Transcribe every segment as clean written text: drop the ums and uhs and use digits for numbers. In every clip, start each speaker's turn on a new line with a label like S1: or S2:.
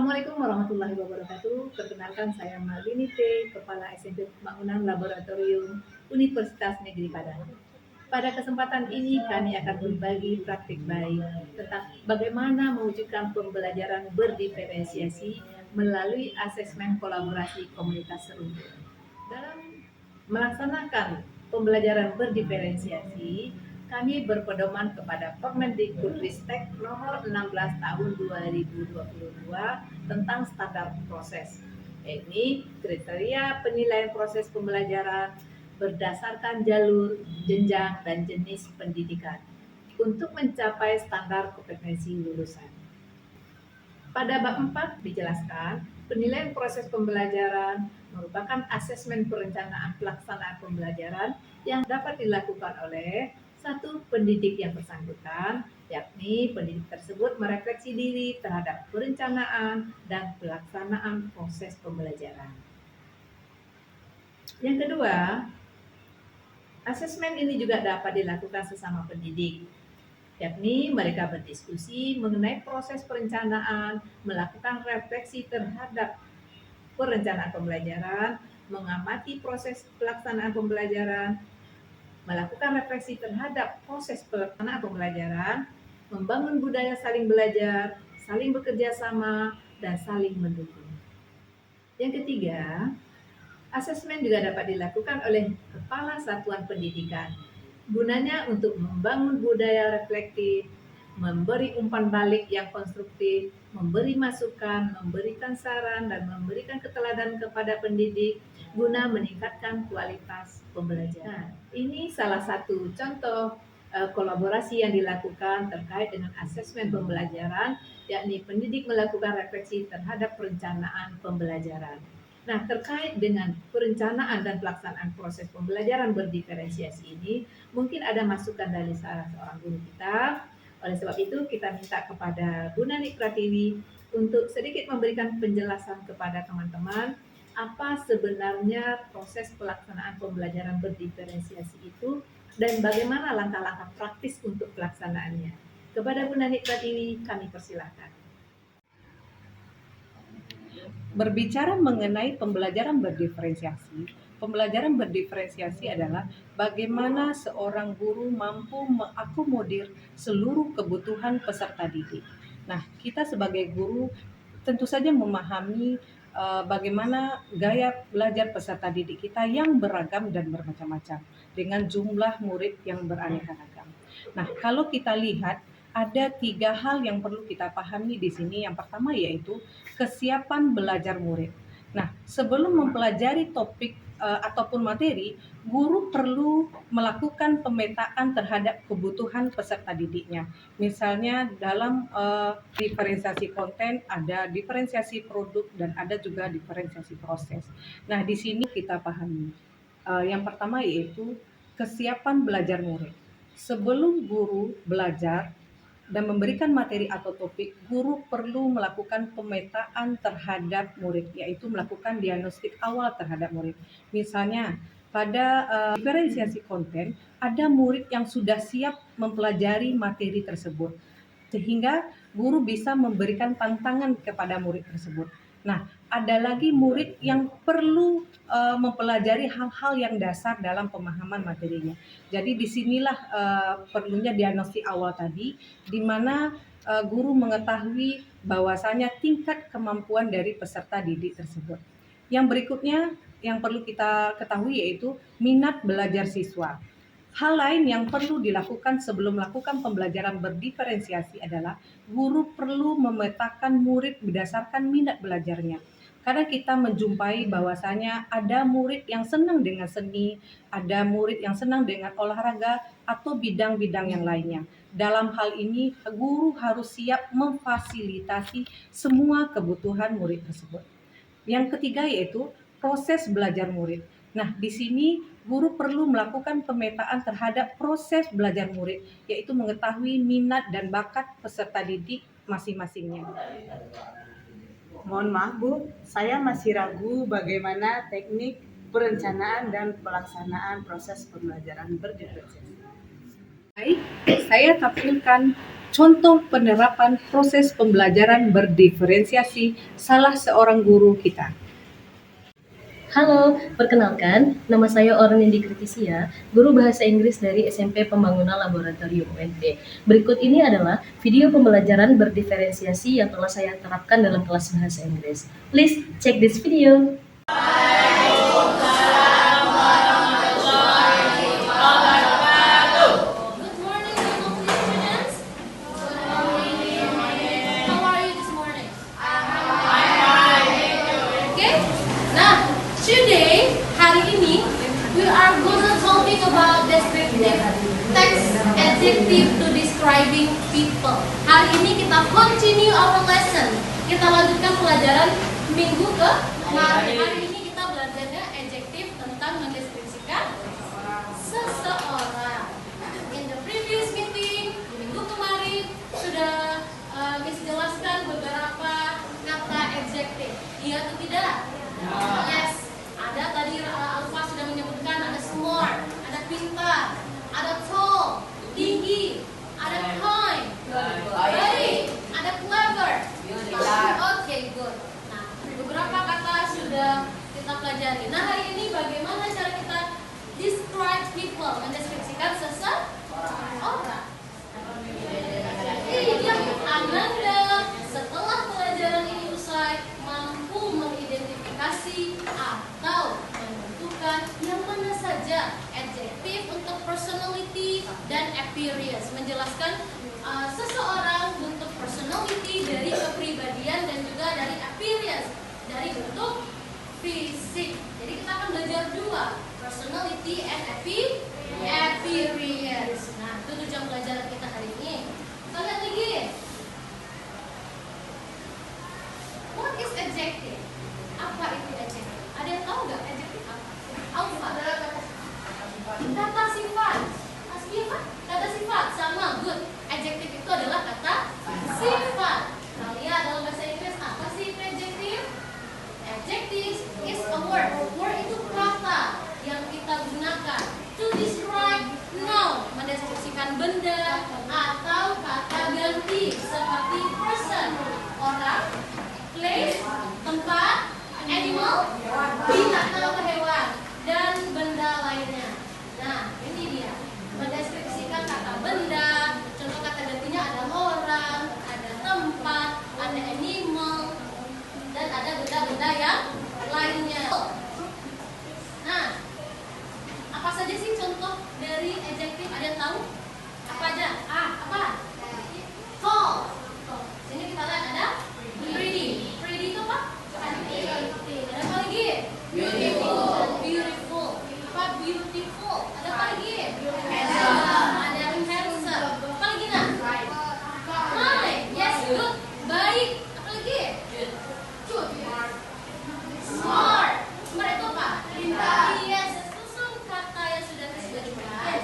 S1: Assalamualaikum warahmatullahi wabarakatuh. Perkenalkan saya Malini T, Kepala SMP Pembangunan Laboratorium Universitas Negeri Padang. Pada kesempatan ini kami akan berbagi praktik baik tentang bagaimana mewujudkan pembelajaran berdiferensiasi melalui asesmen kolaborasi komunitas seru. Dalam melaksanakan pembelajaran berdiferensiasi, kami berpedoman kepada Permendikbudristek nomor 16 tahun 2022 tentang standar proses. Ini kriteria penilaian proses pembelajaran berdasarkan jalur, jenjang, dan jenis pendidikan untuk mencapai standar kompetensi lulusan. Pada bab 4 dijelaskan, penilaian proses pembelajaran merupakan asesmen perencanaan pelaksanaan pembelajaran yang dapat dilakukan oleh satu pendidik yang bersangkutan, yakni pendidik tersebut merefleksi diri terhadap perencanaan dan pelaksanaan proses pembelajaran. Yang kedua, asesmen ini juga dapat dilakukan sesama pendidik, yakni mereka berdiskusi mengenai proses perencanaan, melakukan refleksi terhadap perencanaan pembelajaran, mengamati proses pelaksanaan pembelajaran, melakukan refleksi terhadap proses pelaksanaan pembelajaran, membangun budaya saling belajar, saling bekerja sama, dan saling mendukung. Yang ketiga, asesmen juga dapat dilakukan oleh kepala satuan pendidikan. Gunanya untuk membangun budaya reflektif, memberi umpan balik yang konstruktif, memberi masukan, memberikan saran, dan memberikan keteladanan kepada pendidik guna meningkatkan kualitas pembelajaran. Ini salah satu contoh kolaborasi yang dilakukan terkait dengan asesmen pembelajaran, yakni pendidik melakukan refleksi terhadap perencanaan pembelajaran. Nah, terkait dengan perencanaan dan pelaksanaan proses pembelajaran berdiferensiasi ini, mungkin ada masukan dari salah seorang guru kita. Oleh sebab itu, kita minta kepada Bu Nani Pratiwi untuk sedikit memberikan penjelasan kepada teman-teman apa sebenarnya proses pelaksanaan pembelajaran berdiferensiasi itu dan bagaimana langkah-langkah praktis untuk pelaksanaannya. Kepada Bu Nani Pratiwi, kami persilahkan.
S2: Berbicara mengenai pembelajaran berdiferensiasi adalah bagaimana seorang guru mampu mengakomodir seluruh kebutuhan peserta didik. Nah, kita sebagai guru tentu saja memahami bagaimana gaya belajar peserta didik kita yang beragam dan bermacam-macam dengan jumlah murid yang beraneka ragam. Nah, kalau kita lihat ada 3 hal yang perlu kita pahami di sini. Yang pertama yaitu kesiapan belajar murid. Nah, sebelum mempelajari topik ataupun materi, guru perlu melakukan pemetaan terhadap kebutuhan peserta didiknya. Misalnya dalam diferensiasi konten, ada diferensiasi produk dan ada juga diferensiasi proses. Nah, di sini kita pahami. Yang pertama yaitu kesiapan belajar murid. Sebelum guru belajar dan memberikan materi atau topik, guru perlu melakukan pemetaan terhadap murid, yaitu melakukan diagnostik awal terhadap murid. Misalnya, pada diferensiasi konten, ada murid yang sudah siap mempelajari materi tersebut, sehingga guru bisa memberikan tantangan kepada murid tersebut. Nah, ada lagi murid yang perlu mempelajari hal-hal yang dasar dalam pemahaman materinya. Jadi disinilah perlunya diagnostik awal tadi, di mana guru mengetahui bahwasanya tingkat kemampuan dari peserta didik tersebut. Yang berikutnya yang perlu kita ketahui yaitu minat belajar siswa. Hal lain yang perlu dilakukan sebelum melakukan pembelajaran berdiferensiasi adalah guru perlu memetakan murid berdasarkan minat belajarnya. Karena kita menjumpai bahwasanya ada murid yang senang dengan seni, ada murid yang senang dengan olahraga atau bidang-bidang yang lainnya. Dalam hal ini, guru harus siap memfasilitasi semua kebutuhan murid tersebut. Yang ketiga yaitu proses belajar murid. Nah, di sini guru perlu melakukan pemetaan terhadap proses belajar murid, yaitu mengetahui minat dan bakat peserta didik masing-masingnya.
S3: Mohon maaf Bu, saya masih ragu bagaimana teknik perencanaan dan pelaksanaan proses pembelajaran berdiferensiasi.
S2: Baik, saya tampilkan contoh penerapan proses pembelajaran berdiferensiasi salah seorang guru kita.
S4: Halo, perkenalkan, nama saya Ornindi Kritisia, guru bahasa Inggris dari SMP Pembangunan Laboratorium UNP. Berikut ini adalah video pembelajaran berdiferensiasi yang telah saya terapkan dalam kelas bahasa Inggris. Please check this video.
S5: Good morning, lovely students. How are you this morning? Okay. Nah, today, hari ini, we are gonna talking about descriptive text adjective to describing people. Hari ini kita continue our lesson. Kita lanjutkan pelajaran minggu ke kemarin. Hari ini kita belajarnya adjektif tentang mendeskripsikan seseorang. In the previous meeting, minggu kemarin sudah Miss jelaskan beberapa kata adjektif. Iya atau tidak? Yes. Ada tadi Alfa sudah menyebutkan ada smart, ada pintar, ada tall, tinggi, ada kind, baik, ada clever. Oke, good. Nah, beberapa kata sudah kita pelajari. Nah, hari ini bagaimana cara kita describe people, mendeskripsikan seseorang. Iya, Ananda setelah pelajaran ini usai mampu mengidentifikasi atau menentukan yang mana saja adjektif untuk personality dan appearance, menjelaskan seseorang bentuk personality dari kepribadian dan juga dari appearance dari bentuk fisik. Jadi kita akan belajar dua, personality and appearance. Nah, itu tujuan pelajaran kita hari ini. Kita lihat lagi. What is adjective? Apa itu adjective? Ada yang tahu nggak adjective apa? Alfa. Kata sifat. Asli apa? Kata sifat sama, good. Adjective itu adalah kata sifat. Nah, lihat dalam bahasa Inggris apa sih itu adjective? Adjective is a word. Word itu kata yang kita gunakan to describe noun, mendeskripsikan benda atau kata ganti seperti person, orang, place, tempat, animal, binatang atau hewan, dan benda lainnya. Nah, ini dia mendeskripsikan kata benda. Contoh kata gantinya ada orang, ada tempat, ada animal, dan ada benda-benda yang lainnya. Nah, apa saja sih contoh dari adjektif? Ada yang tahu? Apa aja? Apa? Tall. Sini kita lihat ada pretty. Pretty itu apa? Cantik. Ada apa lagi? Beautiful. Beautiful. Apa beautiful? Ada apa lagi? Handsome. Ada handsome. Apa lagi nak? Kind. Yes, good. Baik. Apa lagi? Good. Smart. Smart itu apa? Pintar. Yes, susun kata yang sudah disebutkan.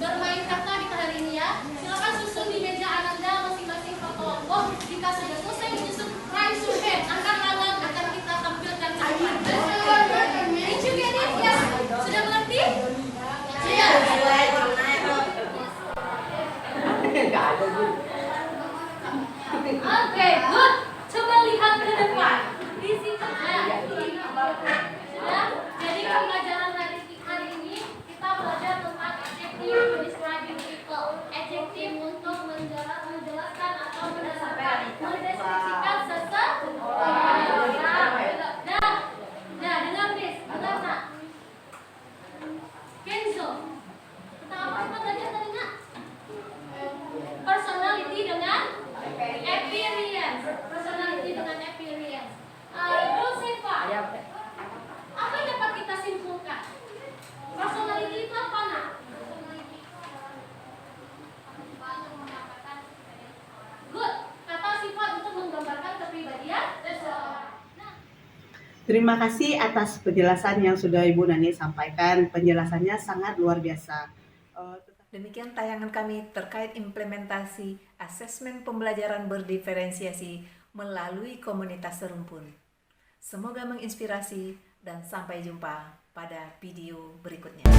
S5: Bermain kata kita hari ini ya. Silakan susun di meja Ananda masing-masing kelompok. Jika sudah selesai menyusun, raise your hand. Angkat tangan akan kita tampilkan semua. Did you get it? Yes. Sudah mengerti? Sudah. Oke, good. Coba lihat ke depan. Di situ. Ya, jadi pembelajaran hari ini kita belajar tentang adjective to describing people. Adjektif untuk menjelaskan atau mendeskripsikan seseorang. Nah, dengar Miss, dengar nak. Kenzo, kita apa belajar tadi nak? Personality dengan appearance. Personality dengan appearance. Josefa, apa yang dapat kita simpulkan? Personality itu apa nak? Good. Kata sifat untuk menggambarkan kepribadian seseorang.
S3: Terima kasih atas penjelasan yang sudah Ibu Nani sampaikan. Penjelasannya sangat luar biasa.
S1: Demikian tayangan kami terkait implementasi asesmen pembelajaran berdiferensiasi melalui komunitas serumpun. Semoga menginspirasi dan sampai jumpa pada video berikutnya.